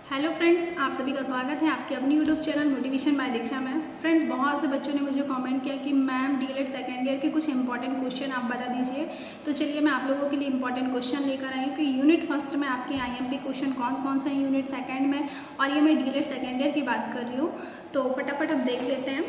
Hello friends, आप सभी का स्वागत है आपके अपनी यूट्यूब चैनल मोटिवेशन बाय दीक्षा में। फ्रेंड्स, बहुत से बच्चों ने मुझे कमेंट किया कि मैम डीएलएड सेकेंड ईयर के कुछ इंपॉर्टेंट क्वेश्चन आप बता दीजिए। तो चलिए मैं आप लोगों के लिए इंपॉर्टेंट क्वेश्चन लेकर आई हूँ कि यूनिट फर्स्ट में आपके आईएमपी क्वेश्चन कौन कौन से हैं यूनिट सेकेंड में, और ये मैं डीएलएड सेकेंड ईयर की बात कर रही हूँ। तो फटाफट अब देख लेते हैं।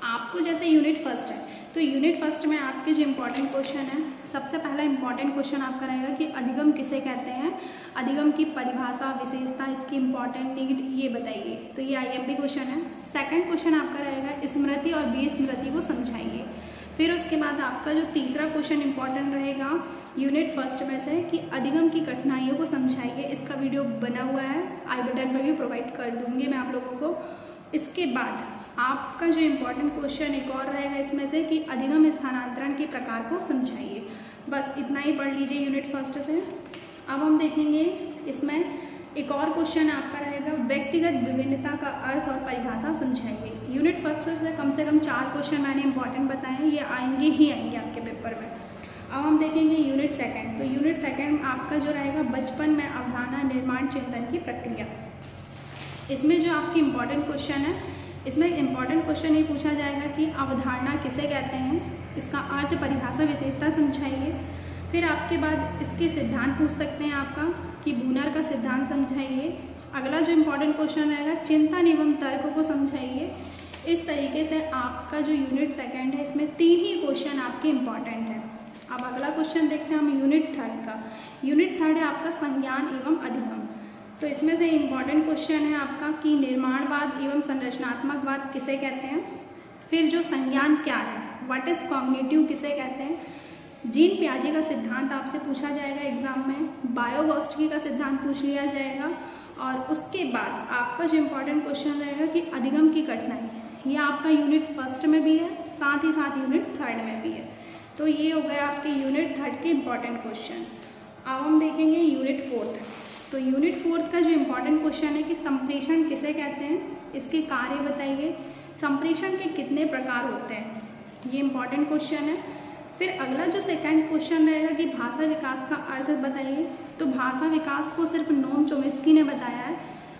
आपको जैसे यूनिट फर्स्ट है तो यूनिट फर्स्ट में आपके जो इम्पोर्टेंट क्वेश्चन है, सबसे पहला इम्पॉर्टेंट क्वेश्चन आपका रहेगा कि अधिगम किसे कहते हैं, अधिगम की परिभाषा, विशेषता, इसकी इम्पॉर्टेंट नीड ये बताइए। तो ये आईएमपी क्वेश्चन है। सेकंड क्वेश्चन आपका रहेगा स्मृति और विस्मृति को समझाइए। फिर उसके बाद आपका जो तीसरा क्वेश्चन इंपॉर्टेंट रहेगा यूनिट फर्स्ट में से कि अधिगम की कठिनाइयों को समझाइए। इसका वीडियो बना हुआ है, आई बटन पर भी प्रोवाइड कर दूंगी मैं आप लोगों को। इसके बाद आपका जो इम्पोर्टेंट क्वेश्चन एक और रहेगा इसमें से कि अधिगम स्थानांतरण के प्रकार को समझाइए। बस इतना ही पढ़ लीजिए यूनिट फर्स्ट से। अब हम देखेंगे इसमें एक और क्वेश्चन आपका रहेगा व्यक्तिगत विभिन्नता का अर्थ और परिभाषा समझाइए। यूनिट फर्स्ट से कम 4 क्वेश्चन मैंने इंपॉर्टेंट बताए हैं, ये आएंगे ही आएंगे आपके पेपर में। अब हम देखेंगे यूनिट सेकेंड। तो यूनिट सेकेंड आपका जो रहेगा बचपन में अवधारणा निर्माण चिंतन की प्रक्रिया। इसमें जो आपकी इम्पॉर्टेंट क्वेश्चन है, इसमें इम्पॉर्टेंट क्वेश्चन ये पूछा जाएगा कि अवधारणा किसे कहते हैं, इसका अर्थ, परिभाषा, विशेषता समझाइए। फिर आपके बाद इसके सिद्धांत पूछ सकते हैं आपका कि बूनर का सिद्धांत समझाइए। अगला जो इम्पॉर्टेंट क्वेश्चन रहेगा चिंतन एवं तर्क को समझाइए। इस तरीके से आपका जो यूनिट सेकेंड है इसमें 3 ही क्वेश्चन आपके इम्पॉर्टेंट हैं। अब अगला क्वेश्चन देखते हैं हम यूनिट थर्ड का। यूनिट थर्ड है आपका संज्ञान एवं अधिगम। तो इसमें से इम्पॉर्टेंट क्वेश्चन है आपका कि निर्माणवाद एवं संरचनात्मकवाद किसे कहते हैं। फिर जो संज्ञान क्या है, व्हाट इज कॉग्निटिव किसे कहते हैं। जीन पियाजे का सिद्धांत आपसे पूछा जाएगा एग्जाम में। बायोगोस्की का सिद्धांत पूछ लिया जाएगा। और उसके बाद आपका जो इम्पोर्टेंट क्वेश्चन रहेगा कि अधिगम की कठिनाई, ये आपका यूनिट फर्स्ट में भी है, साथ ही साथ यूनिट थर्ड में भी है। तो ये हो गया आपके यूनिट थर्ड के इम्पॉर्टेंट क्वेश्चन। अब हम देखेंगे यूनिट फोर्थ। तो यूनिट फोर्थ का जो इम्पोर्टेंट क्वेश्चन है कि संप्रेषण किसे कहते हैं, इसके कार्य बताइए। संप्रेषण के कितने प्रकार होते हैं, ये इम्पोर्टेंट क्वेश्चन है। फिर अगला जो सेकंड क्वेश्चन रहेगा कि भाषा विकास का अर्थ बताइए। तो भाषा विकास को सिर्फ नोम चोम्स्की ने बताया है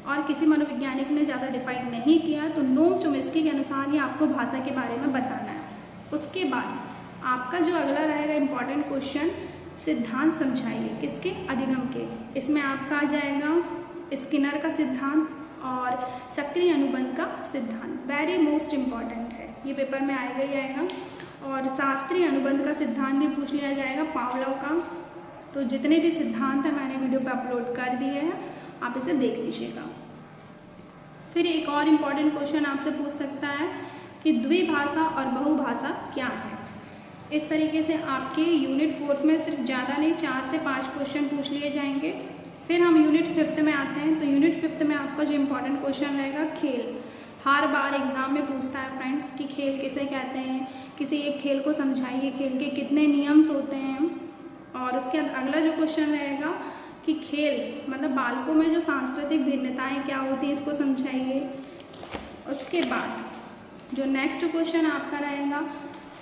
और किसी मनोवैज्ञानिक ने ज़्यादा डिफाइन नहीं किया। तो नोम चोम्स्की के अनुसार ही आपको भाषा के बारे में बताना है। उसके बाद आपका जो अगला रहेगा इम्पॉर्टेंट क्वेश्चन सिद्धांत समझाइए, किसके, अधिगम के। इसमें आपका आ जाएगा स्किनर का सिद्धांत और सक्रिय अनुबंध का सिद्धांत, वेरी मोस्ट इम्पॉर्टेंट है, ये पेपर में आएगा ही आएगा। और शास्त्रीय अनुबंध का सिद्धांत भी पूछ लिया जाएगा पावलोव का। तो जितने भी सिद्धांत हैं मैंने वीडियो पे अपलोड कर दिए हैं, आप इसे देख लीजिएगा। फिर एक और इम्पॉर्टेंट क्वेश्चन आपसे पूछ सकता है कि द्विभाषा और बहुभाषा क्या है। इस तरीके से आपके यूनिट फोर्थ में सिर्फ ज़्यादा नहीं 4 से 5 क्वेश्चन पूछ लिए जाएंगे। फिर हम यूनिट फिफ्थ में आते हैं। तो यूनिट फिफ्थ में आपका जो इम्पोर्टेंट क्वेश्चन रहेगा खेल। हर बार एग्जाम में पूछता है फ्रेंड्स कि खेल किसे कहते हैं, किसी एक खेल को समझाइए, खेल के कितने नियम्स होते हैं। और उसके अगला जो क्वेश्चन रहेगा कि खेल मतलब बालकों में जो सांस्कृतिक भिन्नताएँ क्या होती हैं, इसको समझाइए। उसके बाद जो नेक्स्ट क्वेश्चन आपका रहेगा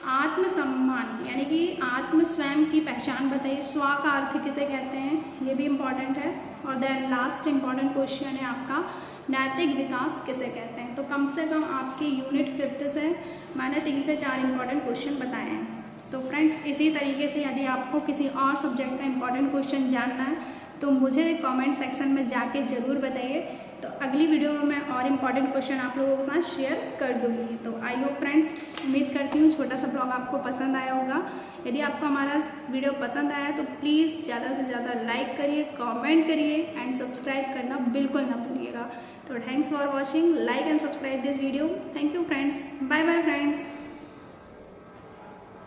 आत्मसम्मान, यानी कि आत्म स्वयं की पहचान बताइए, स्व का अर्थ किसे कहते हैं, ये भी इम्पॉर्टेंट है। और देन लास्ट इम्पॉर्टेंट क्वेश्चन है आपका नैतिक विकास किसे कहते हैं। तो कम से कम आपके यूनिट फिफ्थ से मैंने 3 से 4 इम्पॉर्टेंट क्वेश्चन बताए हैं। तो फ्रेंड्स, इसी तरीके से यदि आपको किसी और सब्जेक्ट का इम्पॉर्टेंट क्वेश्चन जानना है तो मुझे कमेंट सेक्शन में जाके ज़रूर बताइए। तो अगली वीडियो में मैं और इम्पॉर्टेंट क्वेश्चन आप लोगों के साथ शेयर कर दूँगी। तो आई होप फ्रेंड्स, उम्मीद करती हूँ छोटा सा ब्लॉग आपको पसंद आया होगा। यदि आपको हमारा वीडियो पसंद आया तो प्लीज़ ज़्यादा से ज़्यादा लाइक करिए, कमेंट करिए एंड सब्सक्राइब करना बिल्कुल ना भूलिएगा। तो thanks for watching, like and subscribe this video. Thank you friends, bye bye friends.